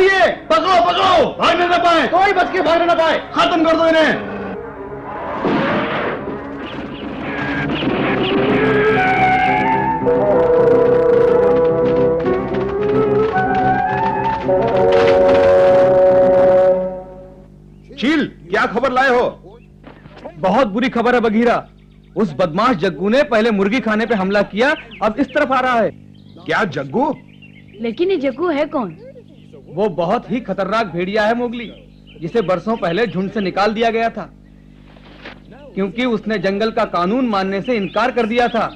चाहिए। पकड़ो पकड़ो, भागने न पाए, कोई बच के भागने न पाए। खत्म कर दो इन्हें। चील, क्या खबर लाए हो? बहुत बुरी खबर है बघीरा। उस बदमाश जग्गू ने पहले मुर्गी खाने पे हमला किया, अब इस तरफ आ रहा है। क्या जग्गू? लेकिन ये जग्गू है कौन? वो बहुत ही खतरनाक भेड़िया है मोगली, जिसे बरसों पहले झुंड से निकाल दिया गया था, क्योंकि उसने जंगल का कानून मानने से इनकार कर दिया था।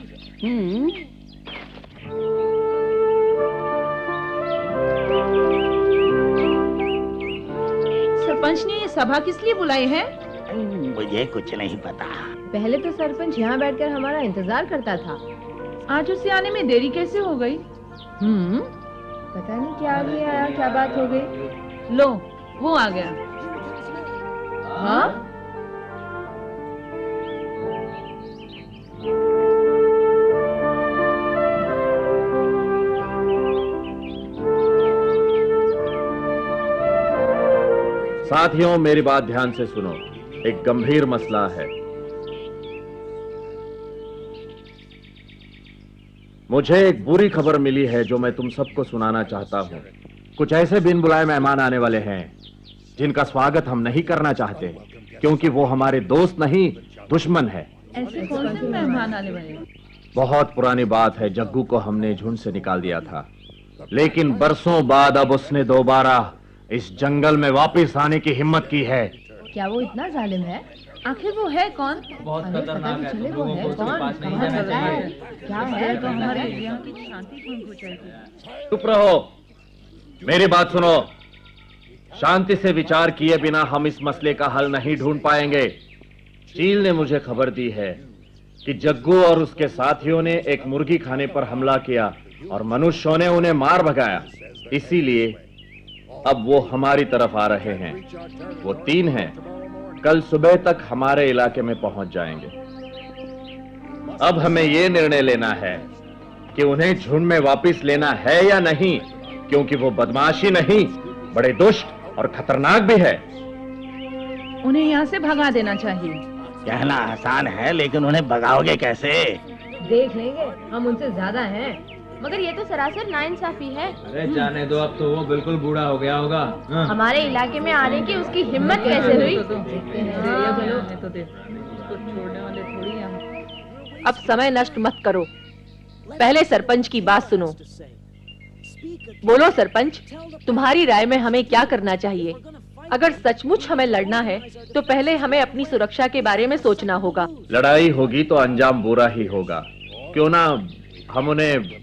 सरपंच ने ये सभा किस लिए बुलाई है? मुझे कुछ नहीं पता। पहले तो सरपंच यहाँ बैठकर हमारा इंतजार करता था। आज उसे आने में देरी कैसे हो गई? पता नहीं क्या आ गया, क्या बात हो गई। लो, वो आ गया। हाँ? साथियों, मेरी बात ध्यान से सुनो। एक गंभीर मसला है। मुझे एक बुरी खबर मिली है जो मैं तुम सबको सुनाना चाहता हूँ। कुछ ऐसे बिन बुलाए मेहमान आने वाले हैं जिनका स्वागत हम नहीं करना चाहते, क्योंकि वो हमारे दोस्त नहीं, दुश्मन है। ऐसे कौन से मेहमान आने वाले? बहुत पुरानी बात है, जग्गू को हमने झुंड से निकाल दिया था, लेकिन बरसों बाद अब उसने दोबारा इस जंगल में वापस आने की हिम्मत की है। क्या वो इतना जालिम है? आखिर वो है कौन? बहुत खतरनाक है, चले वो है कौन? क्या है? तो हमारे यहाँ की शांति भंग हो जाएगी। चुप रहो, मेरी बात सुनो। शांति से विचार किए बिना हम इस मसले का हल नहीं ढूंढ पाएंगे। चील ने मुझे खबर दी है कि जग्गू और उसके साथियों ने एक मुर्गी खाने पर हमला किया और मनुष्यों ने उन्हें मार भगाया। इसीलिए अब वो हमारी तरफ आ रहे हैं। वो 3 हैं, कल सुबह तक हमारे इलाके में पहुंच जाएंगे। अब हमें ये निर्णय लेना है कि उन्हें झुंड में वापस लेना है या नहीं, क्योंकि वो बदमाश ही नहीं, बड़े दुष्ट और खतरनाक भी है। उन्हें यहाँ से भगा देना चाहिए। कहना आसान है, लेकिन उन्हें भगाओगे कैसे? देख लेंगे, हम उनसे ज्यादा हैं। मगर ये तो सरासर नाइंसाफी है। अरे जाने दो, अब तो वो बिल्कुल बूढ़ा हो गया होगा। हमारे इलाके में आने की उसकी हिम्मत कैसे हुई? अब समय नष्ट मत करो, पहले सरपंच की बात सुनो। बोलो सरपंच, तुम्हारी राय में हमें क्या करना चाहिए? अगर सचमुच हमें लड़ना है तो पहले हमें अपनी सुरक्षा के बारे में सोचना होगा। लड़ाई होगी तो अंजाम बुरा ही होगा। क्यों ना हम उन्हें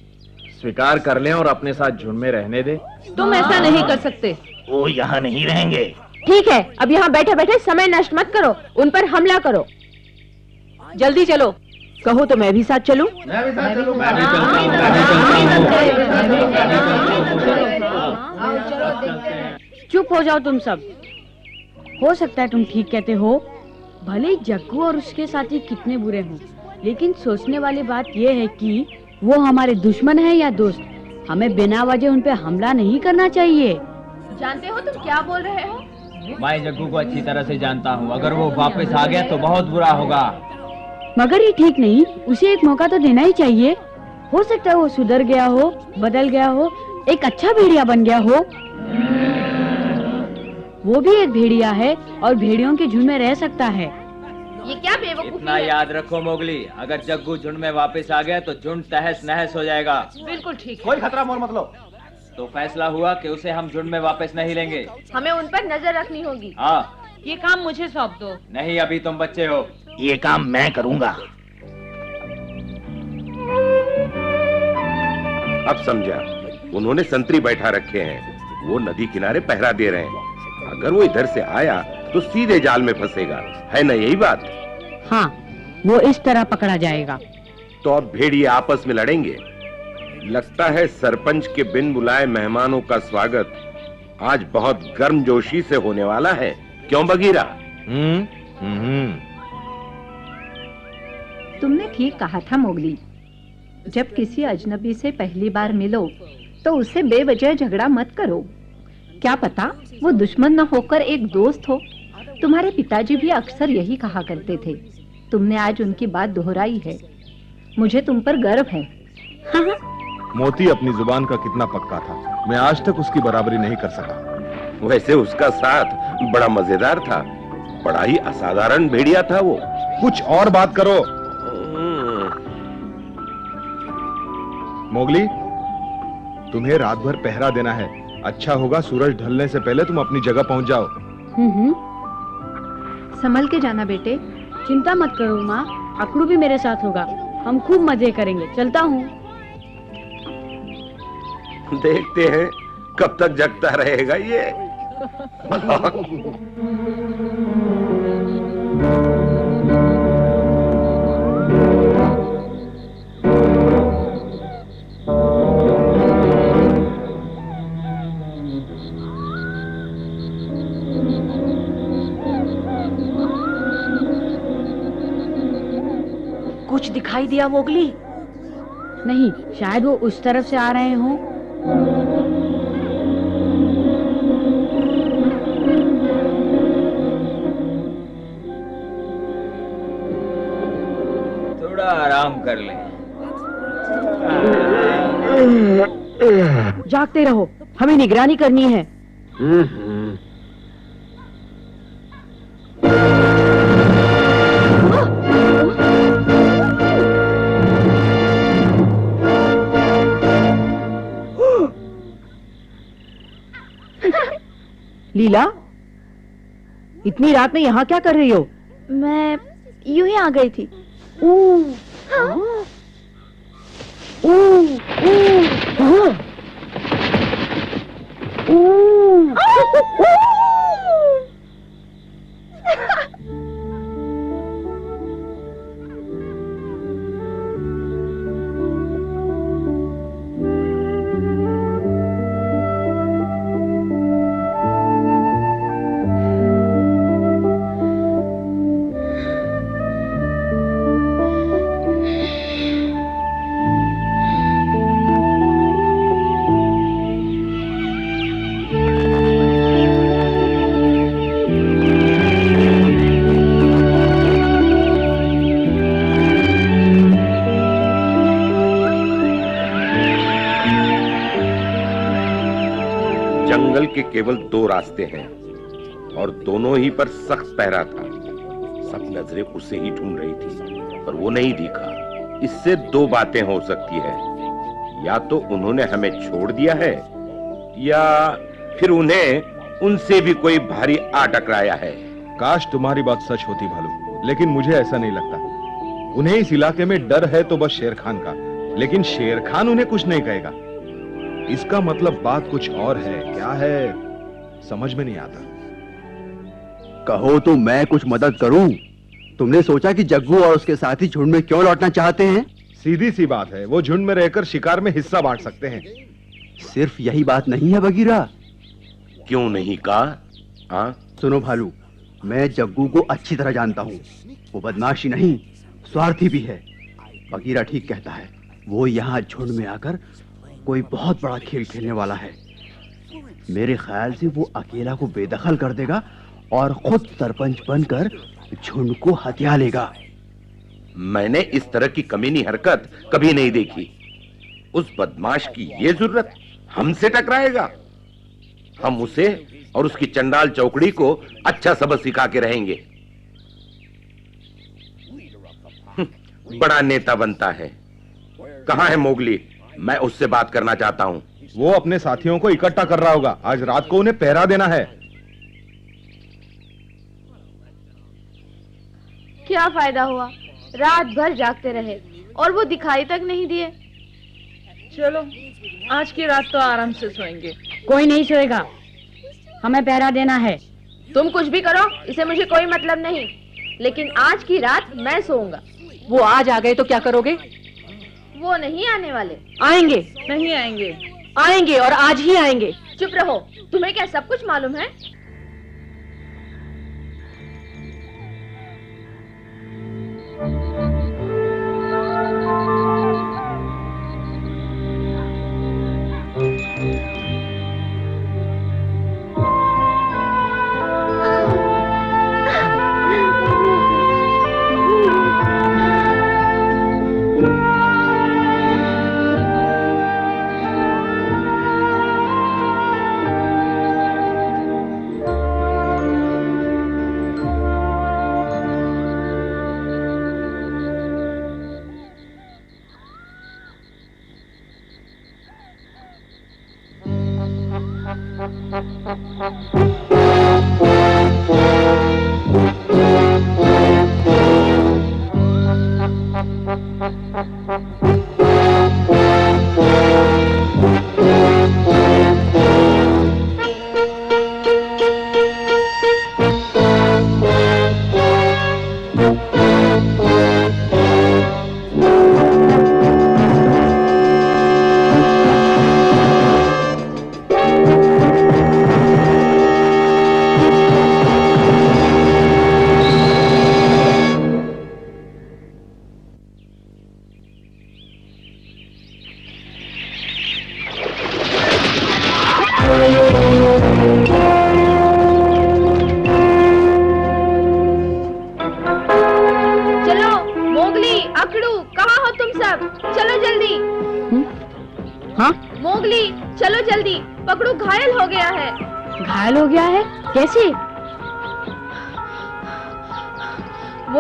स्वीकार कर लें और अपने साथ झुंड में रहने दें? तुम ऐसा नहीं कर सकते। वो यहाँ नहीं रहेंगे। ठीक है, अब यहाँ बैठे बैठे समय नष्ट मत करो, उन पर हमला करो। जल्दी चलो। कहो तो मैं भी साथ चलूं? चुप हो जाओ तुम सब। हो सकता है तुम ठीक कहते हो, भले ही जग्गू और उसके साथी कितने बुरे हों, लेकिन सोचने वाली बात यह है कि वो हमारे दुश्मन है या दोस्त। हमें बिना वजह उन पे हमला नहीं करना चाहिए। जानते हो तुम क्या बोल रहे हो? मैं जग्गू को अच्छी तरह से जानता हूँ, अगर वो वापस आ गया तो बहुत बुरा होगा। मगर ये ठीक नहीं, उसे एक मौका तो देना ही चाहिए। हो सकता है वो सुधर गया हो, बदल गया हो, एक अच्छा भेड़िया बन गया हो। वो भी एक भेड़िया है और भेड़ियों के झुंड में रह सकता है। ये क्या बेवकूफी इतना है? याद रखो मोगली, अगर जग्गू झुंड में वापस आ गया तो झुंड तहस नहस हो जाएगा। बिल्कुल ठीक है। कोई खतरा मोल मत लो। तो फैसला हुआ कि उसे हम झुंड में वापस नहीं लेंगे। हमें उन पर नजर रखनी होगी। हाँ। ये काम मुझे सौंप दो। नहीं, अभी तुम बच्चे हो। ये काम मैं करूंगा। अब समझा, उन्होंने संतरी बैठा रखे हैं, वो नदी किनारे पहरा दे रहे हैं। अगर वो इधर से आया तो सीधे जाल में फंसेगा, है ना यही बात? हाँ, वो इस तरह पकड़ा जाएगा। तो अब भेड़िए आपस में लड़ेंगे। लगता है सरपंच के बिन बुलाए मेहमानों का स्वागत आज बहुत गर्मजोशी से होने वाला है, क्यों बगीरा? तुमने ठीक कहा था मोगली। जब किसी अजनबी से पहली बार मिलो तो उससे बेवजह झगड़ा मत करो। क्या पता वो दुश्मन न होकर एक दोस्त हो। तुम्हारे पिताजी भी अक्सर यही कहा करते थे। तुमने आज उनकी बात दोहराई है। मुझे तुम पर गर्व है। मोती अपनी जुबान का कितना पक्का था, मैं आज तक उसकी बराबरी नहीं कर सका। वैसे उसका साथ बड़ा मजेदार था, बड़ा ही असाधारण भेड़िया था वो। कुछ और बात करो। मोगली, तुम्हें रात भर पहरा देना है। अच्छा होगा सूरज ढलने से पहले तुम अपनी जगह पहुंच जाओ। संभल के जाना बेटे। चिंता मत करो माँ, अकड़ू भी मेरे साथ होगा। हम खूब मजे करेंगे। चलता हूँ। देखते हैं कब तक जगता रहेगा ये। कुछ दिखाई दिया मोगली? नहीं, शायद वो उस तरफ से आ रहे हों। थोड़ा आराम कर ले। जागते रहो, हमें निगरानी करनी है। लीला, इतनी रात में यहाँ क्या कर रही हो? मैं यूं ही आ गई थी। जंगल के केवल दो रास्ते हैं और दोनों ही पर सख्त पहरा था। सब नजरें उसे ही ढूंढ रही थी पर वो नहीं दिखा। इससे दो बातें हो सकती है, या तो उन्होंने हमें छोड़ दिया है या फिर उन्हें उनसे भी कोई भारी आ टकराया है। काश तुम्हारी बात सच होती भालू, लेकिन मुझे ऐसा नहीं लगता। उन्हें इस इलाके में डर है तो बस शेर खान का, लेकिन शेर खान उन्हें कुछ नहीं कहेगा। इसका मतलब बात कुछ और है। क्या है समझ में नहीं आता। कहो तो मैं कुछ मदद करूं। तुमने सोचा कि जग्गू और उसके साथी झुंड में क्यों लौटना चाहते हैं? सीधी सी बात है, वो झुंड में रहकर शिकार में हिस्सा बांट सकते हैं। सिर्फ यही बात नहीं है बगीरा। क्यों नहीं कहा? सुनो भालू, मैं जग्गू को अच्छी तरह जानता हूँ। वो बदमाशी नहीं, स्वार्थी भी है। बगीरा ठीक कहता है, वो यहाँ झुंड में आकर कोई बहुत बड़ा खेल खेलने वाला है। मेरे ख्याल से वो अकेला को बेदखल कर देगा और खुद सरपंच बनकर झुंड को हथिया लेगा। मैंने इस तरह की कमीनी हरकत कभी नहीं देखी। उस बदमाश की ये जरूरत हमसे टकराएगा। हम उसे और उसकी चंडाल चौकड़ी को अच्छा सबक सिखा के रहेंगे। बड़ा नेता बनता है। कहाँ है मोगली? मैं उससे बात करना चाहता हूँ। वो अपने साथियों को इकट्ठा कर रहा होगा। आज रात को उन्हें पहरा देना है। क्या फायदा हुआ, रात भर जागते रहे और वो दिखाई तक नहीं दिए। चलो आज की रात तो आराम से सोएंगे। कोई नहीं सोएगा, हमें पहरा देना है। तुम कुछ भी करो, इसे मुझे कोई मतलब नहीं, लेकिन आज की रात मैं सोऊंगा। वो आज आ गए तो क्या करोगे? वो नहीं आने वाले। आएंगे। नहीं आएंगे। आएंगे और आज ही आएंगे। चुप रहो, तुम्हें क्या सब कुछ मालूम है?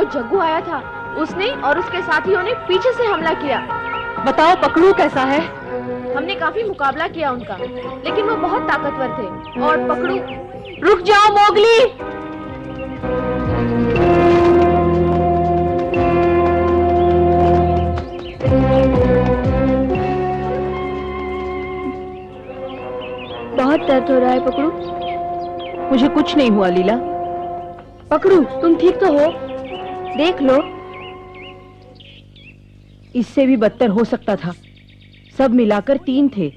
जग्गू आया था, उसने और उसके साथियों ने पीछे से हमला किया। बताओ पकड़ू कैसा है? हमने काफी मुकाबला किया उनका, लेकिन वो बहुत ताकतवर थे। और पकड़ू। रुक जाओ मोगली। बहुत दर्द हो रहा है पकड़ू। मुझे कुछ नहीं हुआ लीला। पकड़ू तुम ठीक तो हो? देख लो। इससे भी बदतर हो सकता था। सब मिलाकर 3 थे।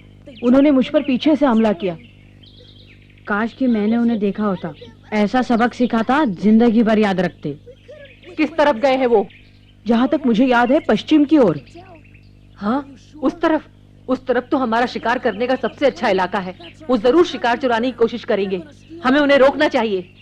उन्होंने मुझ पर पीछे से हमला किया। काश कि मैंने उन्हें देखा होता। ऐसा सबक सिखाता जिंदगी भर याद रखते। किस तरफ गए हैं वो? जहाँ तक मुझे याद है पश्चिम की ओर। हाँ, उस तरफ तो हमारा शिकार करने का सबसे अच्छा इलाका है। वो जरूर शिकार चुराने की कोशिश करेंगे। हमें उन्हें रोकना चाहिए।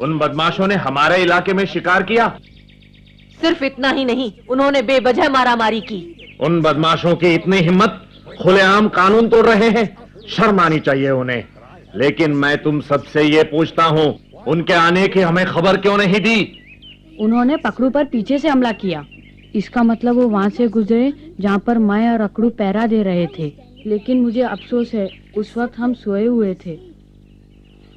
उन बदमाशों ने हमारे इलाके में शिकार किया? सिर्फ इतना ही नहीं, उन्होंने बेवजह मारामारी की। उन बदमाशों की इतनी हिम्मत, खुलेआम कानून तोड़ रहे हैं। शर्म आनी चाहिए उन्हें। लेकिन मैं तुम सबसे ये पूछता हूँ, उनके आने की हमें खबर क्यों नहीं दी? उन्होंने पकड़ू पर पीछे से हमला किया। इसका मतलब वो वहाँ से गुजरे जहाँ पर मैं और अकड़ू पहरा दे रहे थे। लेकिन मुझे अफसोस है, उस वक्त हम सोए हुए थे।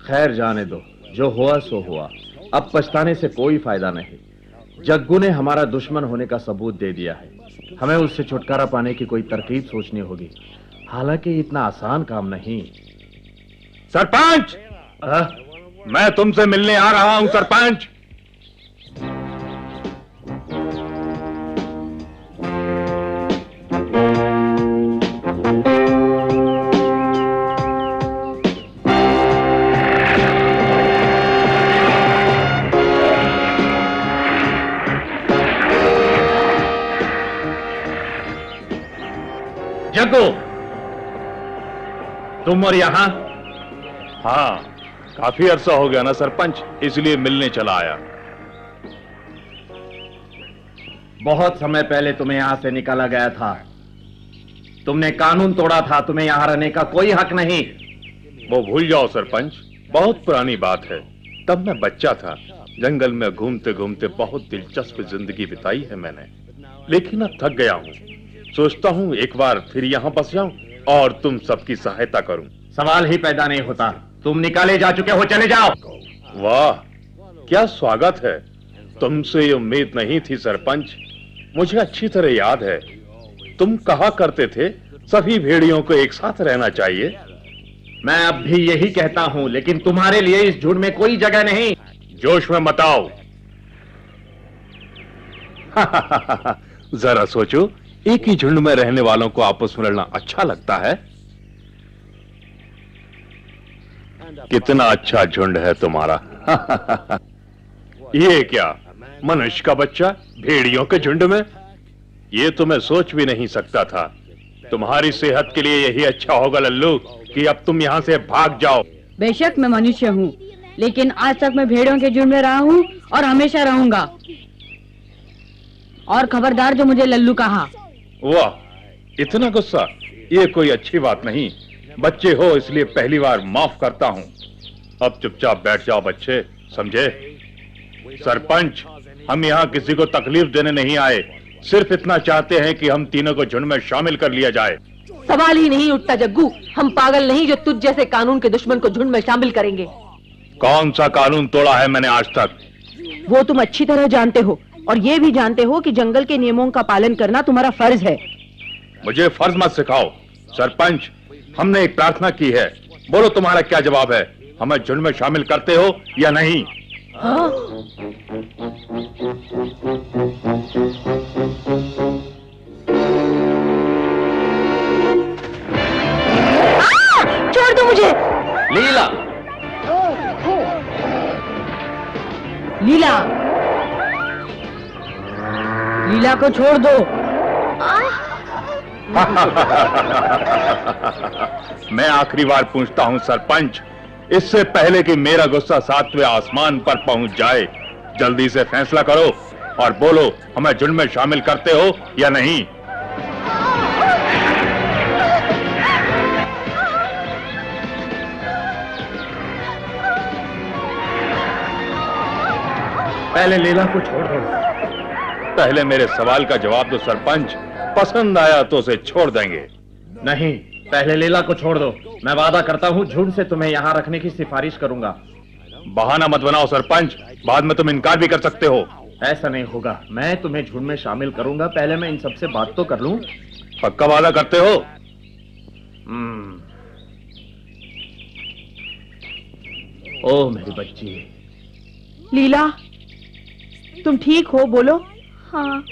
खैर जाने दो, जो हुआ सो हुआ। अब पछताने से कोई फायदा नहीं। जग्गू ने हमारा दुश्मन होने का सबूत दे दिया है। हमें उससे छुटकारा पाने की कोई तरकीब सोचनी होगी। हालांकि इतना आसान काम नहीं। सरपंच, मैं तुमसे मिलने आ रहा हूं सरपंच। जग्गू, तुम और यहां? हाँ, काफी अरसा हो गया ना सरपंच, इसलिए मिलने चला आया। बहुत समय पहले तुम्हें यहां से निकाला गया था। तुमने कानून तोड़ा था। तुम्हें यहां रहने का कोई हक नहीं। वो भूल जाओ सरपंच, बहुत पुरानी बात है। तब मैं बच्चा था। जंगल में घूमते घूमते बहुत दिलचस्प जिंदगी बिताई है मैंने। लेकिन अब थक गया हूँ। सोचता हूँ एक बार फिर यहाँ बस जाऊं और तुम सबकी सहायता करूं। सवाल ही पैदा नहीं होता। तुम निकाले जा चुके हो, चले जाओ। वाह, क्या स्वागत है। तुमसे ये उम्मीद नहीं थी सरपंच। मुझे अच्छी तरह याद है, तुम कहा करते थे सभी भेड़ियों को एक साथ रहना चाहिए। मैं अब भी यही कहता हूं, लेकिन तुम्हारे लिए इस झुंड में कोई जगह नहीं। जोश में मत आओ। जरा सोचो, एक ही झुंड में रहने वालों को आपस में लड़ना अच्छा लगता है? कितना अच्छा झुंड है तुम्हारा। ये क्या, मनुष्य का बच्चा भेड़ियों के झुंड में? ये तो मैं सोच भी नहीं सकता था। तुम्हारी सेहत के लिए यही अच्छा होगा लल्लू कि अब तुम यहाँ से भाग जाओ। बेशक मैं मनुष्य हूँ, लेकिन आज तक मैं भेड़ों के झुंड में रहा हूँ और हमेशा रहूंगा। और खबरदार जो मुझे लल्लू कहा। वाह, इतना गुस्सा, ये कोई अच्छी बात नहीं। बच्चे हो इसलिए पहली बार माफ करता हूँ। अब चुपचाप बैठ जाओ बच्चे, समझे? सरपंच, हम यहाँ किसी को तकलीफ देने नहीं आए, सिर्फ इतना चाहते हैं कि हम तीनों को झुंड में शामिल कर लिया जाए। सवाल ही नहीं उठता जग्गू, हम पागल नहीं जो तुझ जैसे कानून के दुश्मन को झुंड में शामिल करेंगे। कौन सा कानून तोड़ा है मैंने आज तक? वो तुम अच्छी तरह जानते हो, और ये भी जानते हो कि जंगल के नियमों का पालन करना तुम्हारा फर्ज है। मुझे फर्ज मत सिखाओ। सरपंच, हमने एक प्रार्थना की है, बोलो तुम्हारा क्या जवाब है? हमें झुंड में शामिल करते हो या नहीं? हाँ? छोड़ दो मुझे। लीला, लीला, लीला को छोड़ दो। मैं आखिरी बार पूछता हूं सरपंच, इससे पहले कि मेरा गुस्सा 7वें आसमान पर पहुंच जाए, जल्दी से फैसला करो और बोलो हमें झुंड में शामिल करते हो या नहीं? पहले लीला को छोड़ दो। पहले मेरे सवाल का जवाब दो सरपंच, पसंद आया तो उसे छोड़ देंगे। नहीं, पहले लीला को छोड़ दो। मैं वादा करता हूँ झुंड से तुम्हें यहाँ रखने की सिफारिश करूंगा। बहाना मत बनाओ सरपंच, बाद में तुम इनकार भी कर सकते हो। ऐसा नहीं होगा, मैं तुम्हें झुंड में शामिल करूंगा। पहले मैं इन सबसे बात तो कर लूं। पक्का वादा करते हो? ओ मेरी बच्ची। लीला, तुम ठीक हो? बोलो। हाँ।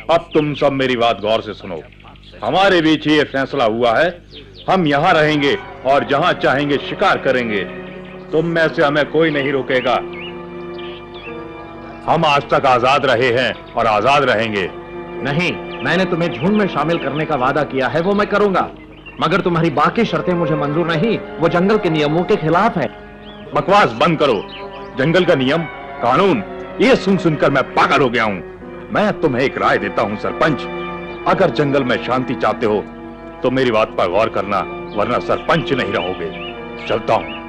अब तुम सब मेरी बात गौर से सुनो। हमारे बीच ये फैसला हुआ है, हम यहाँ रहेंगे और जहाँ चाहेंगे शिकार करेंगे। तुम में से हमें कोई नहीं रोकेगा। हम आज तक आजाद रहे हैं और आजाद रहेंगे। नहीं, मैंने तुम्हें झुंड में शामिल करने का वादा किया है, वो मैं करूंगा, मगर तुम्हारी बाकी शर्तें मुझे मंजूर नहीं। वो जंगल के नियमों के खिलाफ है। बकवास बंद करो। जंगल का नियम, कानून, ये सुन सुनकर मैं पागल हो गया हूं। मैं तुम्हें एक राय देता हूं सरपंच, अगर जंगल में शांति चाहते हो तो मेरी बात पर गौर करना, वरना सरपंच नहीं रहोगे। चलता हूं।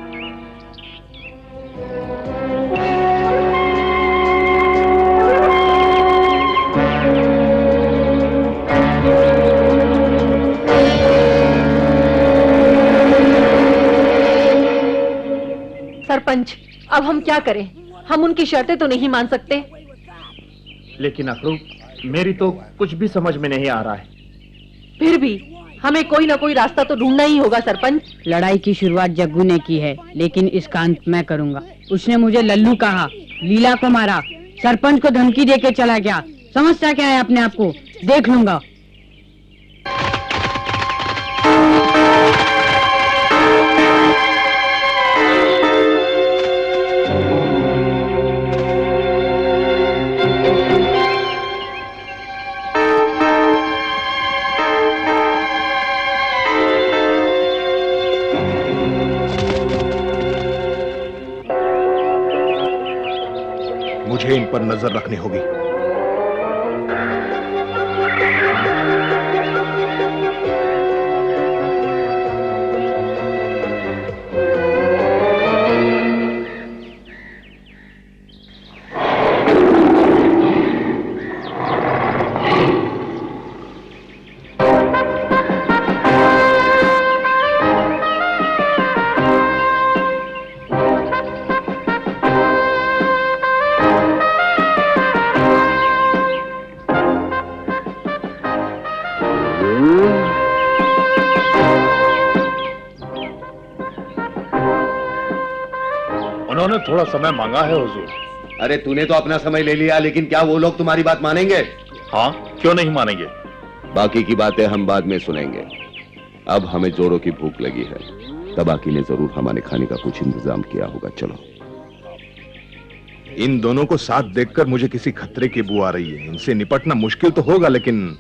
सरपंच, अब हम क्या करें? हम उनकी शर्तें तो नहीं मान सकते। लेकिन अखरू, मेरी तो कुछ भी समझ में नहीं आ रहा है। फिर भी हमें कोई ना कोई रास्ता तो ढूंढना ही होगा सरपंच। लड़ाई की शुरुआत जग्गू ने की है, लेकिन इसका अंत मैं करूंगा। उसने मुझे लल्लू कहा, लीला को मारा, सरपंच को धमकी देके चला गया। समझता क्या है अपने आप को? देख लूंगा। मुझे इन पर नजर रखनी होगी। उन्होंने थोड़ा समय मांगा है हुजूर। अरे तूने तो अपना समय ले लिया, लेकिन क्या वो लोग तुम्हारी बात मानेंगे? हाँ, क्यों नहीं मानेंगे? बाकी की बातें हम बाद में सुनेंगे। अब हमें जोरों की भूख लगी है। तबाकी ने जरूर हमारे खाने का कुछ इंतजाम किया होगा। चलो। इन दोनों को साथ देखकर मुझे किसी खतरे की बू आ रही है। इनसे निपटना मुश्किल तो होगा, लेकिन